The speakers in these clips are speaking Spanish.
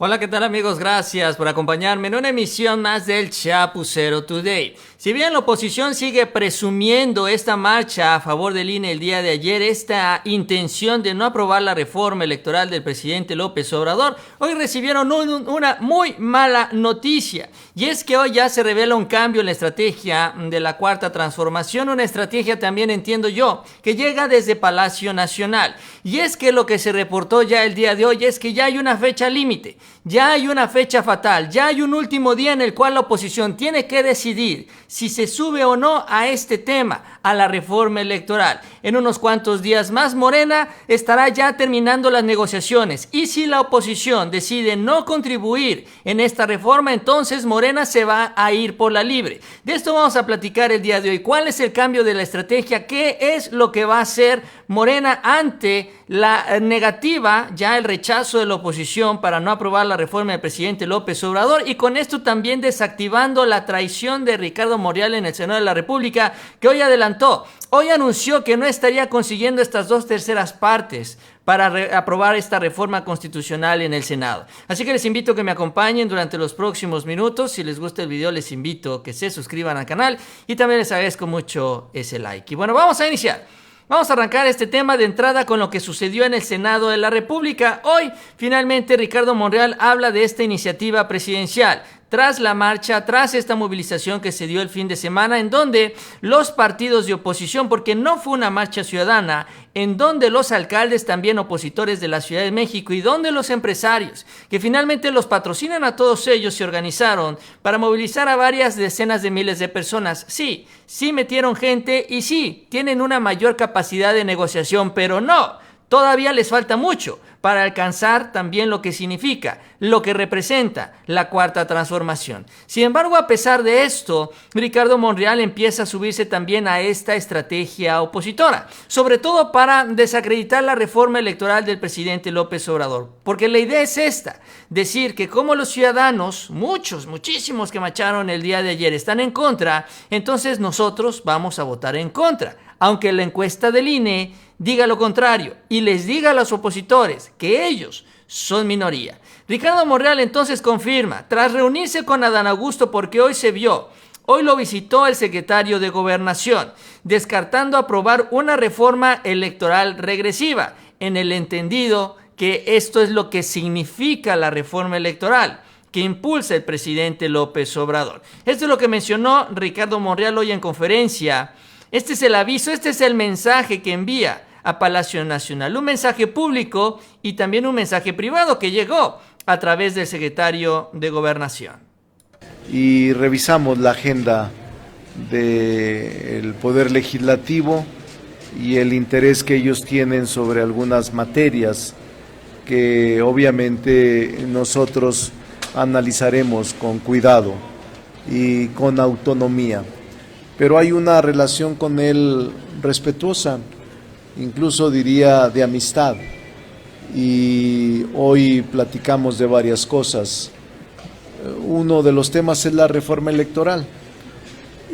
Hola, ¿qué tal amigos? Gracias por acompañarme en una emisión más del Chapucero Today. Si bien la oposición sigue presumiendo esta marcha a favor del INE el día de ayer, esta intención de no aprobar la reforma electoral del presidente López Obrador, hoy recibieron una muy mala noticia. Y es que hoy ya se revela un cambio en la estrategia de la Cuarta Transformación, una estrategia también entiendo yo, que llega desde Palacio Nacional. Y es que lo que se reportó ya el día de hoy es que ya hay una fecha límite. Ya hay una fecha fatal, ya hay un último día en el cual la oposición tiene que decidir si se sube o no a este tema, a la reforma electoral. En unos cuantos días más, Morena estará ya terminando las negociaciones y si la oposición decide no contribuir en esta reforma, entonces Morena se va a ir por la libre. De esto vamos a platicar el día de hoy. ¿Cuál es el cambio de la estrategia? ¿Qué es lo que va a hacer Morena ante la negativa, ya el rechazo de la oposición para no aprobar la reforma del presidente López Obrador, y con esto también desactivando la traición de Ricardo Monreal en el Senado de la República, que hoy adelantó, hoy anunció que no estaría consiguiendo estas 2/3 partes para aprobar esta reforma constitucional en el Senado. Así que les invito a que me acompañen durante los próximos minutos. Si les gusta el video, les invito a que se suscriban al canal y también les agradezco mucho ese like. Y bueno, vamos a iniciar. Vamos a arrancar este tema de entrada con lo que sucedió en el Senado de la República. Hoy, finalmente, Ricardo Monreal habla de esta iniciativa presidencial. Tras la marcha, tras esta movilización que se dio el fin de semana, en donde los partidos de oposición, porque no fue una marcha ciudadana, en donde los alcaldes también opositores de la Ciudad de México y donde los empresarios, que finalmente los patrocinan a todos ellos, se organizaron para movilizar a varias decenas de miles de personas. Sí metieron gente y sí, tienen una mayor capacidad de negociación, pero no, todavía les falta mucho para alcanzar también lo que significa, lo que representa la Cuarta Transformación. Sin embargo, a pesar de esto, Ricardo Monreal empieza a subirse también a esta estrategia opositora, sobre todo para desacreditar la reforma electoral del presidente López Obrador. Porque la idea es esta, decir que como los ciudadanos, muchísimos que marcharon el día de ayer están en contra, entonces nosotros vamos a votar en contra. Aunque la encuesta del INE diga lo contrario y les diga a los opositores que ellos son minoría. Ricardo Monreal entonces confirma, tras reunirse con Adán Augusto, porque hoy lo visitó el secretario de Gobernación, descartando aprobar una reforma electoral regresiva, en el entendido que esto es lo que significa la reforma electoral que impulsa el presidente López Obrador. Esto es lo que mencionó Ricardo Monreal hoy en conferencia. Este es el aviso, este es el mensaje que envía a Palacio Nacional, un mensaje público y también un mensaje privado que llegó a través del secretario de Gobernación. Y revisamos la agenda del Poder Legislativo y el interés que ellos tienen sobre algunas materias que obviamente nosotros analizaremos con cuidado y con autonomía. Pero hay una relación con él respetuosa, incluso diría de amistad, y hoy platicamos de varias cosas. Uno de los temas es la reforma electoral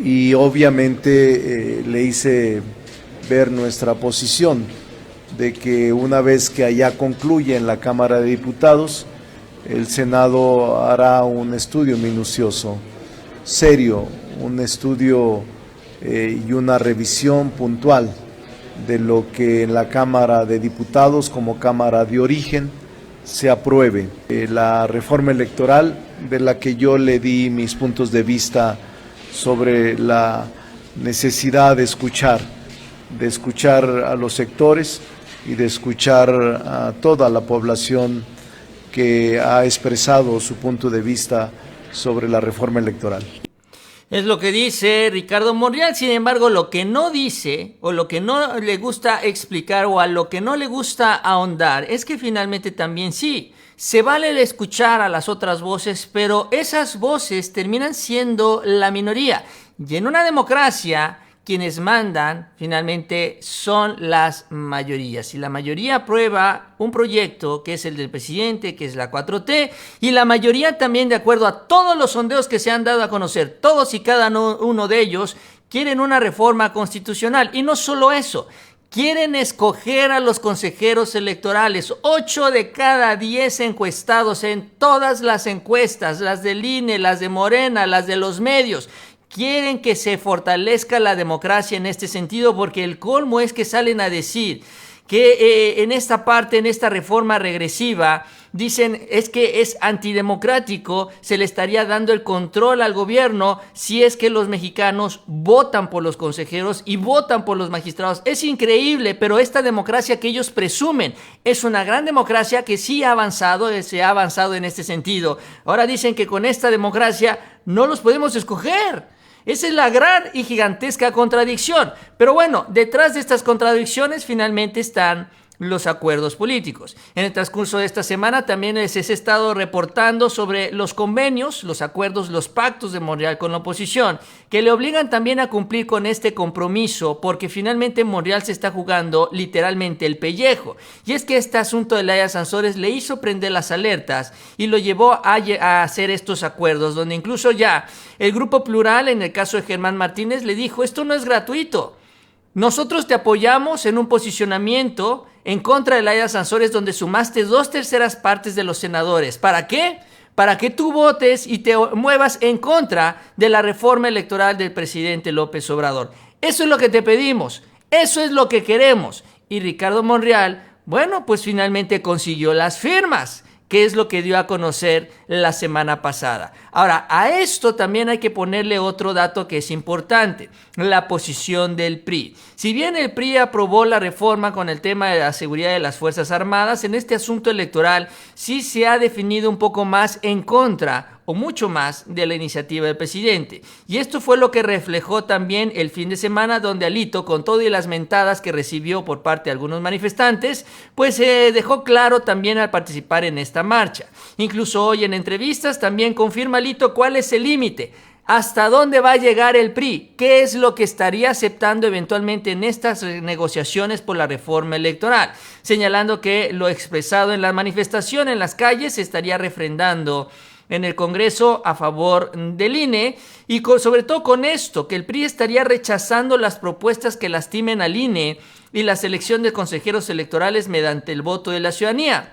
y obviamente le hice ver nuestra posición de que una vez que allá concluye en la Cámara de Diputados, el Senado hará un estudio minucioso, serio, un estudio y una revisión puntual de lo que en la Cámara de Diputados como Cámara de origen se apruebe. La reforma electoral, de la que yo le di mis puntos de vista sobre la necesidad de escuchar a los sectores y de escuchar a toda la población que ha expresado su punto de vista sobre la reforma electoral. Es lo que dice Ricardo Monreal. Sin embargo, lo que no dice o lo que no le gusta explicar o a lo que no le gusta ahondar es que finalmente también sí, se vale el escuchar a las otras voces, pero esas voces terminan siendo la minoría. Y en una democracia, quienes mandan finalmente son las mayorías. Si la mayoría aprueba un proyecto que es el del presidente, que es la 4T, y la mayoría también, de acuerdo a todos los sondeos que se han dado a conocer, todos y cada uno de ellos quieren una reforma constitucional. Y no solo eso, quieren escoger a los consejeros electorales. 8 de cada 10 encuestados en todas las encuestas, las del INE, las de Morena, las de los medios, quieren que se fortalezca la democracia en este sentido, porque el colmo es que salen a decir que en esta parte, en esta reforma regresiva, dicen es que es antidemocrático, se le estaría dando el control al gobierno si es que los mexicanos votan por los consejeros y votan por los magistrados. Es increíble, pero esta democracia que ellos presumen es una gran democracia que sí ha avanzado, se ha avanzado en este sentido. Ahora dicen que con esta democracia no los podemos escoger. Esa es la gran y gigantesca contradicción. Pero bueno, detrás de estas contradicciones finalmente están los acuerdos políticos. En el transcurso de esta semana también se ha estado reportando sobre los convenios, los acuerdos, los pactos de Monreal con la oposición, que le obligan también a cumplir con este compromiso, porque finalmente Monreal se está jugando literalmente el pellejo. Y es que este asunto de Laida Sansores le hizo prender las alertas y lo llevó a hacer estos acuerdos, donde incluso ya el Grupo Plural, en el caso de Germán Martínez, le dijo: esto no es gratuito. Nosotros te apoyamos en un posicionamiento en contra de Laida Sansores donde sumaste 2/3 partes de los senadores. ¿Para qué? Para que tú votes y te muevas en contra de la reforma electoral del presidente López Obrador. Eso es lo que te pedimos, eso es lo que queremos. Y Ricardo Monreal, bueno, pues finalmente consiguió las firmas, que es lo que dio a conocer la semana pasada. Ahora, a esto también hay que ponerle otro dato que es importante: la posición del PRI. Si bien el PRI aprobó la reforma con el tema de la seguridad de las Fuerzas Armadas, en este asunto electoral sí se ha definido un poco más en contra o mucho más de la iniciativa del presidente. Y esto fue lo que reflejó también el fin de semana, donde Alito, con todo y las mentadas que recibió por parte de algunos manifestantes, pues dejó claro también al participar en esta marcha. Incluso hoy en entrevistas también confirma Alito cuál es el límite. ¿Hasta dónde va a llegar el PRI? ¿Qué es lo que estaría aceptando eventualmente en estas negociaciones por la reforma electoral? Señalando que lo expresado en la manifestación en las calles se estaría refrendando en el Congreso a favor del INE, y sobre todo con esto, que el PRI estaría rechazando las propuestas que lastimen al INE y la selección de consejeros electorales mediante el voto de la ciudadanía.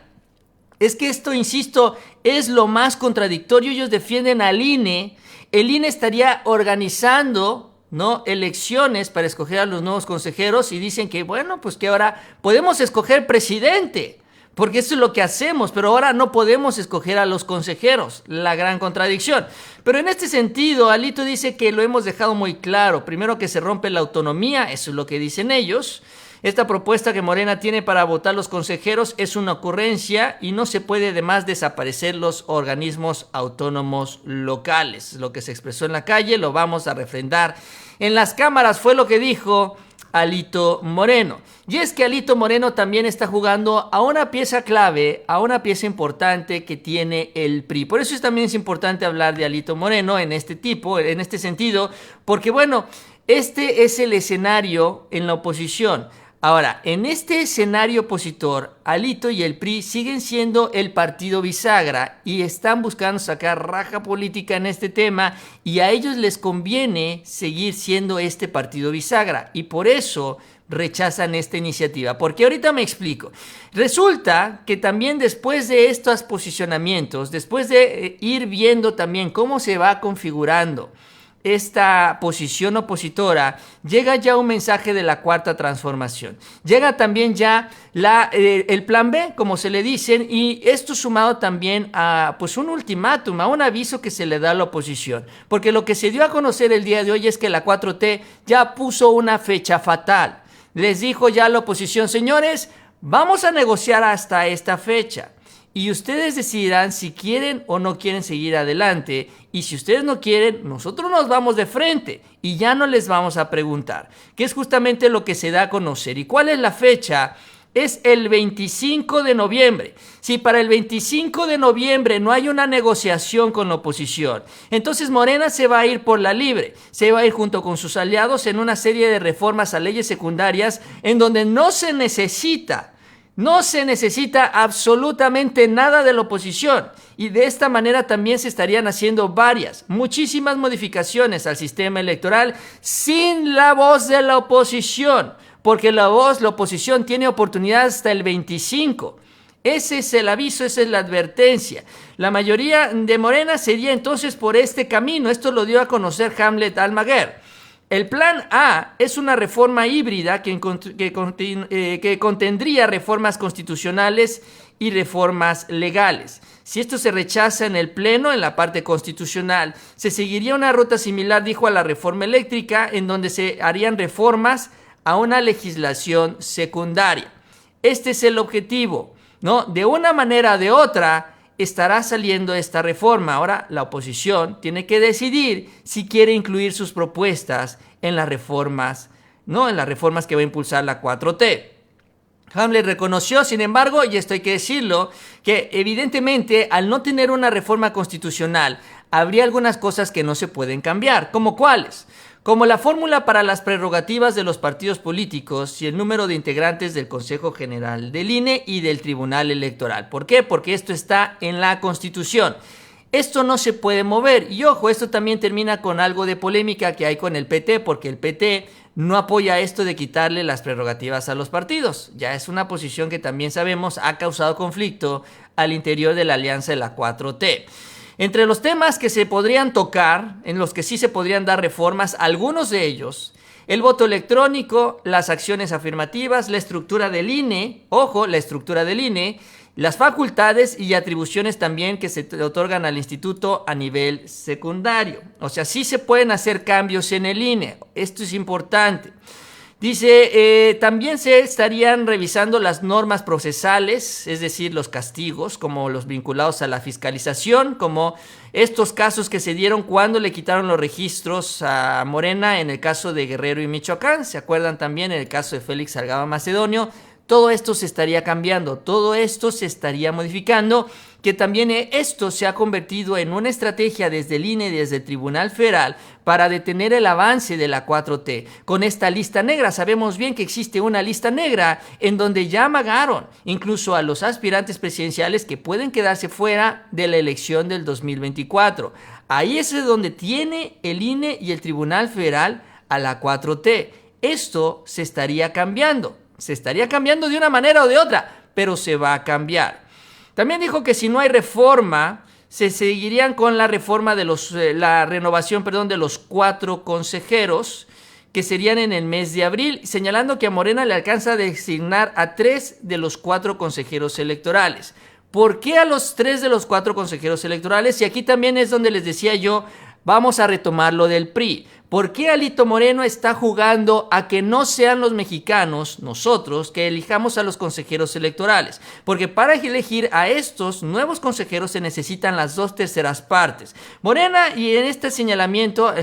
Es que esto, insisto, es lo más contradictorio. Ellos defienden al INE, el INE estaría organizando, ¿no?, elecciones para escoger a los nuevos consejeros, y dicen que, bueno, pues que ahora podemos escoger presidente, porque eso es lo que hacemos, pero ahora no podemos escoger a los consejeros. La gran contradicción. Pero en este sentido, Alito dice que lo hemos dejado muy claro. Primero, que se rompe la autonomía, eso es lo que dicen ellos. Esta propuesta que Morena tiene para votar los consejeros es una ocurrencia y no se puede además desaparecer los organismos autónomos locales. Lo que se expresó en la calle lo vamos a refrendar en las cámaras, fue lo que dijo Alito Moreno. Y es que Alito Moreno también está jugando a una pieza clave, a una pieza importante que tiene el PRI. Por eso también es importante hablar de Alito Moreno en este sentido, porque bueno, este es el escenario en la oposición. Ahora, en este escenario opositor, Alito y el PRI siguen siendo el partido bisagra y están buscando sacar raja política en este tema, y a ellos les conviene seguir siendo este partido bisagra, y por eso rechazan esta iniciativa. Porque ahorita me explico. Resulta que también después de estos posicionamientos, después de ir viendo también cómo se va configurando esta posición opositora, llega ya un mensaje de la Cuarta Transformación. Llega también ya el plan B, como se le dicen, y esto sumado también a pues un ultimátum, a un aviso que se le da a la oposición. Porque lo que se dio a conocer el día de hoy es que la 4T ya puso una fecha fatal. Les dijo ya a la oposición: señores, vamos a negociar hasta esta fecha, y ustedes decidirán si quieren o no quieren seguir adelante, y si ustedes no quieren, nosotros nos vamos de frente y ya no les vamos a preguntar, que es justamente lo que se da a conocer. ¿Y cuál es la fecha? Es el 25 de noviembre. Si para el 25 de noviembre no hay una negociación con la oposición, entonces Morena se va a ir por la libre, se va a ir junto con sus aliados en una serie de reformas a leyes secundarias en donde no se necesita absolutamente nada de la oposición, y de esta manera también se estarían haciendo muchísimas modificaciones al sistema electoral sin la voz de la oposición. porque la oposición tiene oportunidad hasta el 25. Ese es el aviso, esa es la advertencia. La mayoría de Morena sería entonces por este camino. Esto lo dio a conocer Hamlet Almaguer. El plan A es una reforma híbrida que contendría reformas constitucionales y reformas legales. Si esto se rechaza en el Pleno, en la parte constitucional, se seguiría una ruta similar, dijo, a la reforma eléctrica, en donde se harían reformas a una legislación secundaria. Este es el objetivo, ¿no? De una manera o de otra estará saliendo esta reforma. Ahora la oposición tiene que decidir si quiere incluir sus propuestas en las reformas, ¿no? En las reformas que va a impulsar la 4T. Hamlet reconoció, sin embargo, y esto hay que decirlo, que evidentemente al no tener una reforma constitucional habría algunas cosas que no se pueden cambiar. ¿Cómo cuáles? Como la fórmula para las prerrogativas de los partidos políticos y el número de integrantes del Consejo General del INE y del Tribunal Electoral. ¿Por qué? Porque esto está en la Constitución. Esto no se puede mover. Y ojo, esto también termina con algo de polémica que hay con el PT, porque el PT no apoya esto de quitarle las prerrogativas a los partidos. Ya es una posición que también sabemos ha causado conflicto al interior de la alianza de la 4T. Entre los temas que se podrían tocar, en los que sí se podrían dar reformas, algunos de ellos, el voto electrónico, las acciones afirmativas, la estructura del INE, ojo, la estructura del INE, las facultades y atribuciones también que se otorgan al instituto a nivel secundario. O sea, sí se pueden hacer cambios en el INE, esto es importante. Dice, también se estarían revisando las normas procesales, es decir, los castigos, como los vinculados a la fiscalización, como estos casos que se dieron cuando le quitaron los registros a Morena en el caso de Guerrero y Michoacán. ¿Se acuerdan también en el caso de Félix Salgado Macedonio? Todo esto se estaría cambiando, todo esto se estaría modificando, que también esto se ha convertido en una estrategia desde el INE, desde el Tribunal Federal, para detener el avance de la 4T. Con esta lista negra, sabemos bien que existe una lista negra en donde ya amagaron incluso a los aspirantes presidenciales que pueden quedarse fuera de la elección del 2024. Ahí es donde tiene el INE y el Tribunal Federal a la 4T. Esto se estaría cambiando. Se estaría cambiando de una manera o de otra, pero se va a cambiar. También dijo que si no hay reforma, se seguirían con la reforma de la renovación de los 4 consejeros, que serían en el mes de abril, señalando que a Morena le alcanza a designar a 3 de los 4 consejeros electorales. ¿Por qué a los 3 de los 4 consejeros electorales? Y aquí también es donde les decía yo, vamos a retomar lo del PRI. ¿Por qué Alito Moreno está jugando a que no sean los mexicanos, nosotros, que elijamos a los consejeros electorales? Porque para elegir a estos nuevos consejeros se necesitan las 2/3 partes. Morena, y en este señalamiento,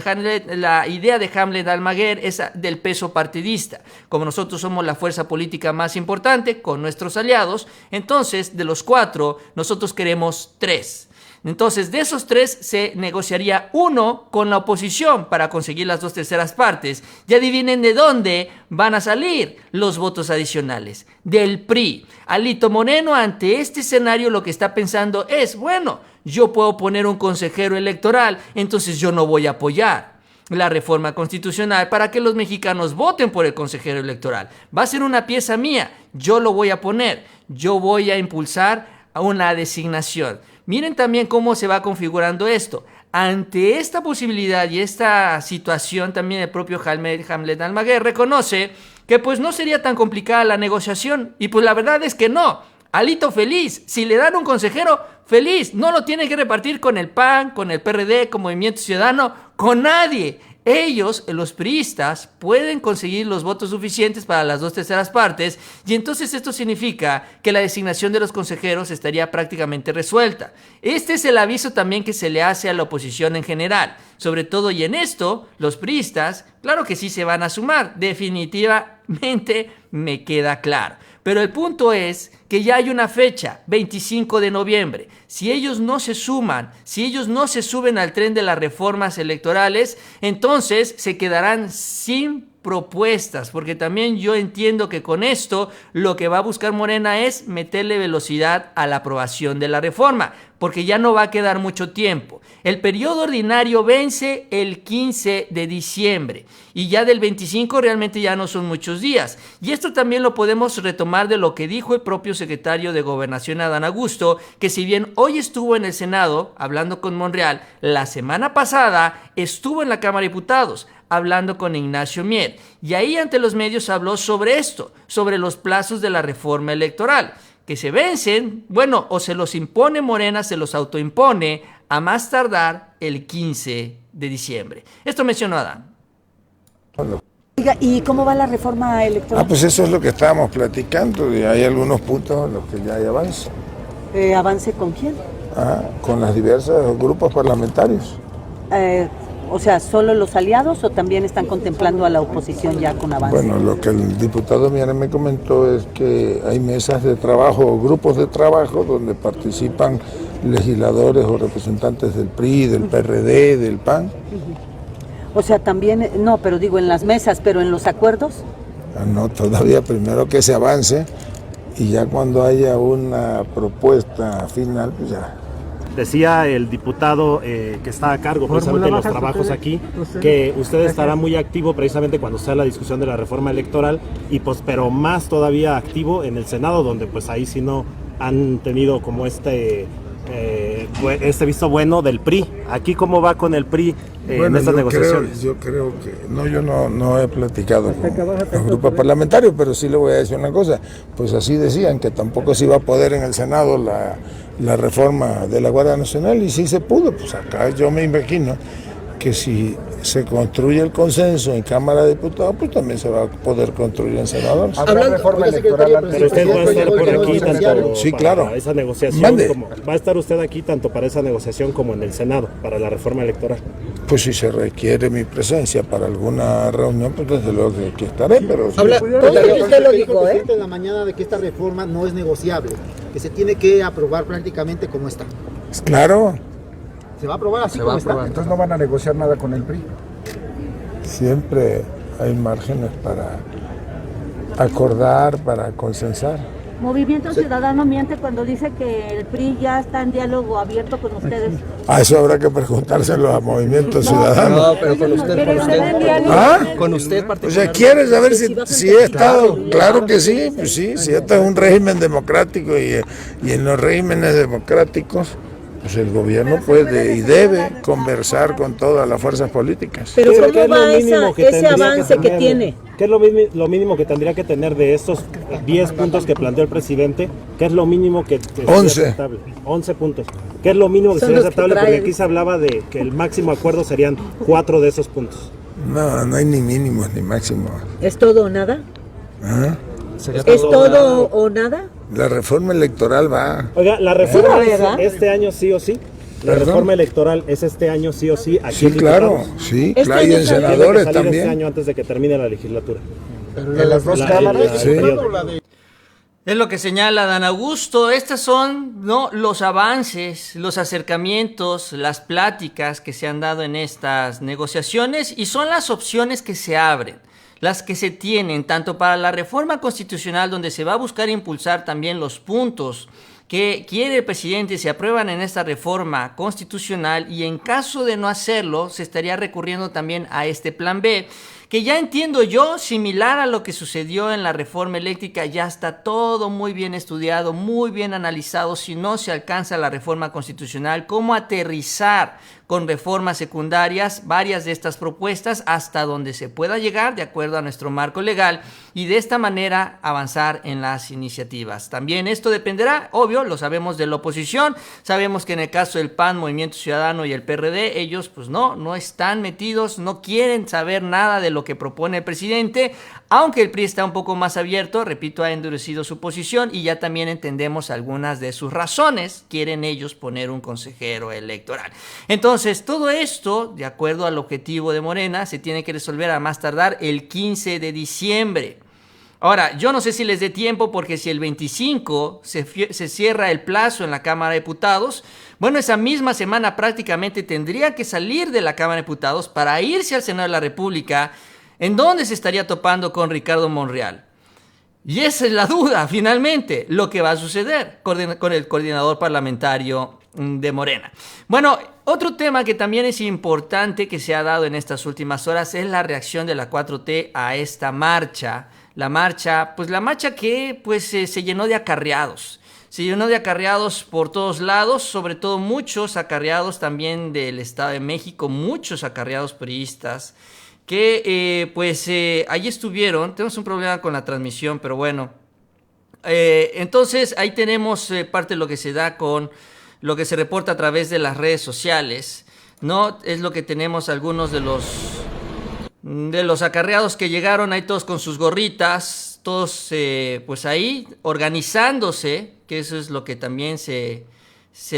la idea de Hamlet Almaguer es del peso partidista. Como nosotros somos la fuerza política más importante, con nuestros aliados, entonces de los 4, nosotros queremos 3. Entonces, de esos 3 se negociaría 1 con la oposición para conseguir las 2/3 partes. Y adivinen de dónde van a salir los votos adicionales. Del PRI. Alito Moreno, ante este escenario, lo que está pensando es, bueno, yo puedo poner un consejero electoral, entonces yo no voy a apoyar la reforma constitucional para que los mexicanos voten por el consejero electoral. Va a ser una pieza mía, yo lo voy a poner, yo voy a impulsar a una designación. Miren también cómo se va configurando esto. Ante esta posibilidad y esta situación, también el propio Hamlet Almaguer reconoce que pues no sería tan complicada la negociación. Y pues la verdad es que no. Alito feliz. Si le dan un consejero, feliz. No lo tiene que repartir con el PAN, con el PRD, con Movimiento Ciudadano, con nadie. Ellos, los priistas, pueden conseguir los votos suficientes para las 2/3 partes y entonces esto significa que la designación de los consejeros estaría prácticamente resuelta. Este es el aviso también que se le hace a la oposición en general. Sobre todo, y en esto, los priistas, claro que sí se van a sumar, definitivamente me queda claro. Pero el punto es que ya hay una fecha, 25 de noviembre. Si ellos no se suman, si ellos no se suben al tren de las reformas electorales, entonces se quedarán sin propuestas, porque también yo entiendo que con esto lo que va a buscar Morena es meterle velocidad a la aprobación de la reforma. porque ya no va a quedar mucho tiempo. El periodo ordinario vence el 15 de diciembre y ya del 25 realmente ya no son muchos días. Y esto también lo podemos retomar de lo que dijo el propio secretario de Gobernación, Adán Augusto, que si bien hoy estuvo en el Senado hablando con Monreal, la semana pasada estuvo en la Cámara de Diputados hablando con Ignacio Mier. Y ahí ante los medios habló sobre esto, sobre los plazos de la reforma electoral, que se vencen, bueno, o se los impone Morena, se los autoimpone a más tardar el 15 de diciembre. Esto mencionó Adán. Oiga, ¿y cómo va la reforma electoral? Pues eso es lo que estábamos platicando, y hay algunos puntos en los que ya hay avance. ¿Avance con quién? Con los diversos grupos parlamentarios. O sea, ¿solo los aliados o también están contemplando a la oposición ya con avance? Bueno, lo que el diputado Mier me comentó es que hay mesas de trabajo, grupos de trabajo donde participan legisladores o representantes del PRI, del PRD, del PAN. O sea, también, no, pero digo en las mesas, pero en los acuerdos. No, todavía primero que se avance y ya cuando haya una propuesta final, pues ya. Decía el diputado que está a cargo precisamente de los trabajos aquí, que usted estará muy activo precisamente cuando sea la discusión de la reforma electoral, y pues pero más todavía activo en el Senado, donde pues ahí sí no han tenido como este visto bueno del PRI. Aquí cómo va con el PRI en estas negociaciones. Yo creo que yo no he platicado con los grupos parlamentarios, pero sí le voy a decir una cosa, pues así decían que tampoco se iba a poder en el Senado la reforma de la Guardia Nacional, y sí se pudo. Pues acá yo me imagino que si se construye el consenso en Cámara de Diputados, pues también se va a poder construir en senadores. ¿Habrá reforma electoral? Pero usted va a estar por aquí tanto sí, claro, para esa negociación como, va a estar usted aquí tanto para esa negociación como en el Senado para la reforma electoral. Pues si se requiere mi presencia para alguna reunión, pues desde luego que aquí estaré, pero Habla, usted lo dijo, en la mañana de que esta reforma no es negociable, que se tiene que aprobar prácticamente como está. Pues claro. Se va a aprobar así como está. Entonces no van a negociar nada con el PRI. Siempre hay márgenes para acordar, para consensar. Movimiento Ciudadano miente cuando dice que el PRI ya está en diálogo abierto con ustedes. Eso habrá que preguntárselo a Movimiento Ciudadano. No, pero con usted. Con usted particularmente. O sea, ¿quieres saber si he estado? Claro que sí, pues sí, si esto es un régimen democrático y en los regímenes democráticos, pues el gobierno puede y debe conversar con todas las fuerzas políticas. Pero ¿cómo va ese avance que tiene? ¿Qué es lo mínimo que tendría que tener de estos 10 puntos que planteó el presidente? ¿Qué es lo mínimo que sería 11. aceptable? 11 puntos. ¿Qué es lo mínimo que sería aceptable? Porque aquí se hablaba de que el máximo acuerdo serían 4 de esos puntos. No hay ni mínimos ni máximos. ¿Es todo o nada? ¿Ah? ¿Es todo o nada? La reforma electoral va. Oiga, la reforma es este año sí o sí. La reforma electoral es este año sí o sí. Aquí sí, claro, sí, claro, y en senadores también. Este año antes de que termine la legislatura. Pero en las dos cámaras. Sí. Es lo que señala Adán Augusto. Estos son los avances, los acercamientos, las pláticas que se han dado en estas negociaciones, y son las opciones que se abren, las que se tienen tanto para la reforma constitucional, donde se va a buscar impulsar también los puntos que quiere el presidente se aprueban en esta reforma constitucional, y en caso de no hacerlo se estaría recurriendo también a este plan B, que ya entiendo yo, similar a lo que sucedió en la reforma eléctrica, ya está todo muy bien estudiado, muy bien analizado. Si no se alcanza la reforma constitucional, cómo aterrizar con reformas secundarias varias de estas propuestas hasta donde se pueda llegar de acuerdo a nuestro marco legal, y de esta manera avanzar en las iniciativas. También esto dependerá, obvio, lo sabemos, de la oposición. Sabemos que en el caso del PAN, Movimiento Ciudadano y el PRD, ellos pues no están metidos, no quieren saber nada de lo que propone el presidente, aunque el PRI está un poco más abierto, repito, ha endurecido su posición y ya también entendemos algunas de sus razones. Quieren ellos poner un consejero electoral. Entonces, todo esto, de acuerdo al objetivo de Morena, se tiene que resolver a más tardar el 15 de diciembre. Ahora, yo no sé si les dé tiempo, porque si el 25 se cierra el plazo en la Cámara de Diputados, bueno, esa misma semana prácticamente tendría que salir de la Cámara de Diputados para irse al Senado de la República, en donde se estaría topando con Ricardo Monreal. Y esa es la duda, finalmente, lo que va a suceder con el coordinador parlamentario de Morena. Bueno, otro tema que también es importante que se ha dado en estas últimas horas es la reacción de la 4T a esta marcha. La marcha que se llenó de acarreados. Se llenó de acarreados por todos lados, sobre todo muchos acarreados también del Estado de México, muchos acarreados priistas que allí estuvieron. Tenemos un problema con la transmisión, pero bueno. Entonces ahí tenemos parte de lo que se da con lo que se reporta a través de las redes sociales, ¿no? Es lo que tenemos algunos de los acarreados que llegaron ahí todos con sus gorritas, todos pues ahí organizándose, que eso es lo que también se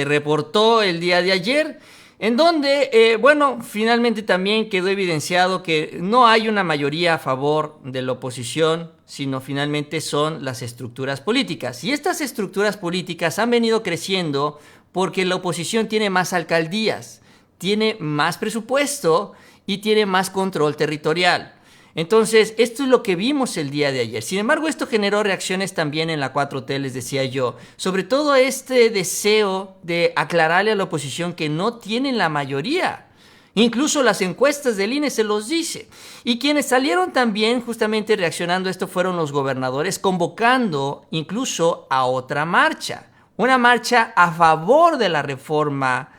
reportó el día de ayer, en donde, finalmente también quedó evidenciado que no hay una mayoría a favor de la oposición, sino finalmente son las estructuras políticas. Y estas estructuras políticas han venido creciendo porque la oposición tiene más alcaldías, tiene más presupuesto y tiene más control territorial. Entonces, esto es lo que vimos el día de ayer. Sin embargo, esto generó reacciones también en la 4T, les decía yo. Sobre todo este deseo de aclararle a la oposición que no tienen la mayoría. Incluso las encuestas del INE se los dice. Y quienes salieron también justamente reaccionando a esto fueron los gobernadores, convocando incluso a otra marcha. Una marcha a favor de la reforma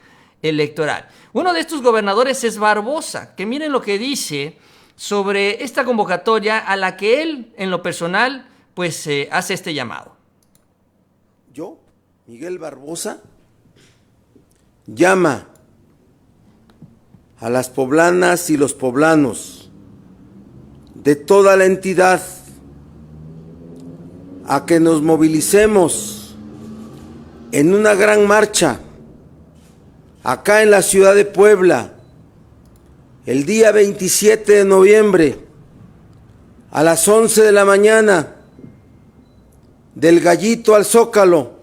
electoral. Uno de estos gobernadores es Barbosa, que miren lo que dice sobre esta convocatoria a la que él, en lo personal, hace este llamado. Yo, Miguel Barbosa, llama a las poblanas y los poblanos de toda la entidad a que nos movilicemos en una gran marcha acá en la ciudad de Puebla el día 27 de noviembre a las 11 de la mañana del Gallito al Zócalo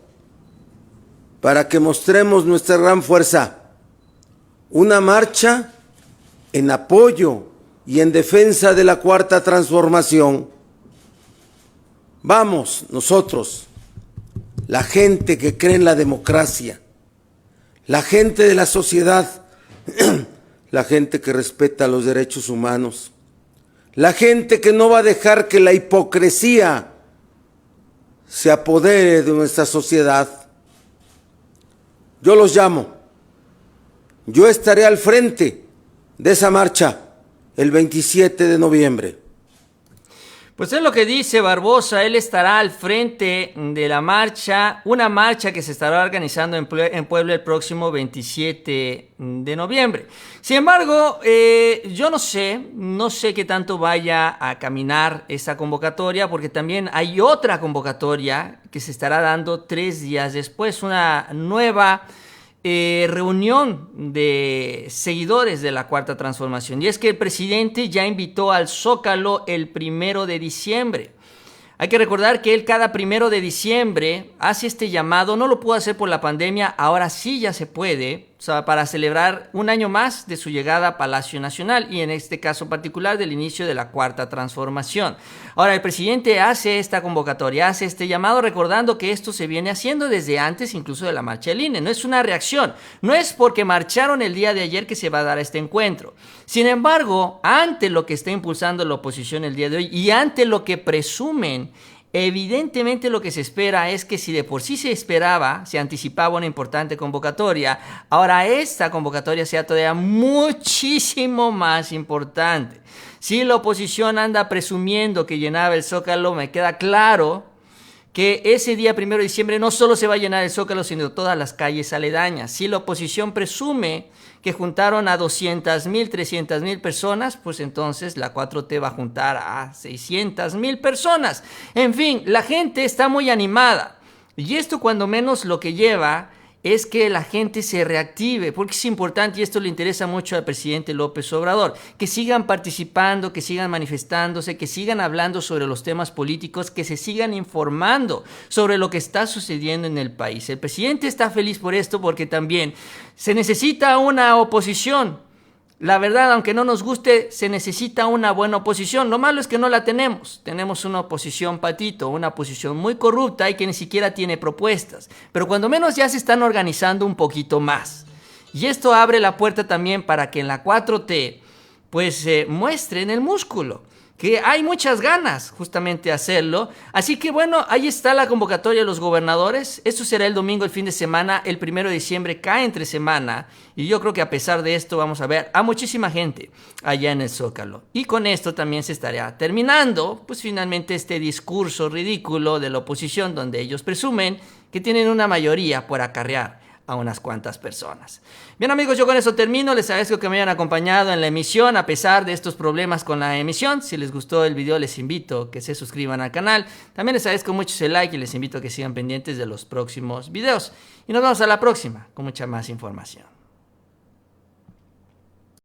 para que mostremos nuestra gran fuerza. Una marcha en apoyo y en defensa de la Cuarta Transformación. Vamos nosotros, la gente que cree en la democracia, la gente de la sociedad, la gente que respeta los derechos humanos, la gente que no va a dejar que la hipocresía se apodere de nuestra sociedad. Yo los llamo. Yo estaré al frente de esa marcha el 27 de noviembre. Pues es lo que dice Barbosa, él estará al frente de la marcha, una marcha que se estará organizando en Puebla el próximo 27 de noviembre. Sin embargo, yo no sé qué tanto vaya a caminar esa convocatoria, porque también hay otra convocatoria que se estará dando 3 días después, una nueva reunión de seguidores de la Cuarta Transformación. Y es que el presidente ya invitó al Zócalo el 1 de diciembre. Hay que recordar que él cada 1 de diciembre hace este llamado, no lo pudo hacer por la pandemia, ahora sí ya se puede, para celebrar un año más de su llegada a Palacio Nacional y en este caso particular del inicio de la Cuarta Transformación. Ahora, el presidente hace esta convocatoria, hace este llamado recordando que esto se viene haciendo desde antes incluso de la marcha del INE. No es una reacción, no es porque marcharon el día de ayer que se va a dar este encuentro. Sin embargo, ante lo que está impulsando la oposición el día de hoy y ante lo que presumen, evidentemente lo que se espera es que si de por sí se anticipaba una importante convocatoria, ahora esta convocatoria sea todavía muchísimo más importante. Si la oposición anda presumiendo que llenaba el Zócalo, me queda claro que ese día 1 de diciembre no solo se va a llenar el Zócalo, sino todas las calles aledañas. Si la oposición presume que juntaron a 200,000, 300,000 personas, pues entonces la 4T va a juntar a 600,000 personas. En fin, la gente está muy animada. Y esto cuando menos lo que lleva es que la gente se reactive, porque es importante, y esto le interesa mucho al presidente López Obrador, que sigan participando, que sigan manifestándose, que sigan hablando sobre los temas políticos, que se sigan informando sobre lo que está sucediendo en el país. El presidente está feliz por esto porque también se necesita una oposición La verdad, aunque no nos guste, se necesita una buena oposición. Lo malo es que no la tenemos. Tenemos una oposición patito, una oposición muy corrupta y que ni siquiera tiene propuestas. Pero cuando menos ya se están organizando un poquito más. Y esto abre la puerta también para que en la 4T pues muestren el músculo. Que hay muchas ganas justamente de hacerlo. Así que bueno, ahí está la convocatoria de los gobernadores. Esto será el domingo, el fin de semana. El 1 de diciembre cae entre semana. Y yo creo que a pesar de esto vamos a ver a muchísima gente allá en el Zócalo. Y con esto también se estará terminando, pues finalmente este discurso ridículo de la oposición donde ellos presumen que tienen una mayoría por acarrear a unas cuantas personas. Bien amigos, yo con eso termino. Les agradezco que me hayan acompañado en la emisión a pesar de estos problemas con la emisión. Si les gustó el video les invito a que se suscriban al canal. También les agradezco mucho ese like y les invito a que sigan pendientes de los próximos videos. Y nos vemos a la próxima con mucha más información.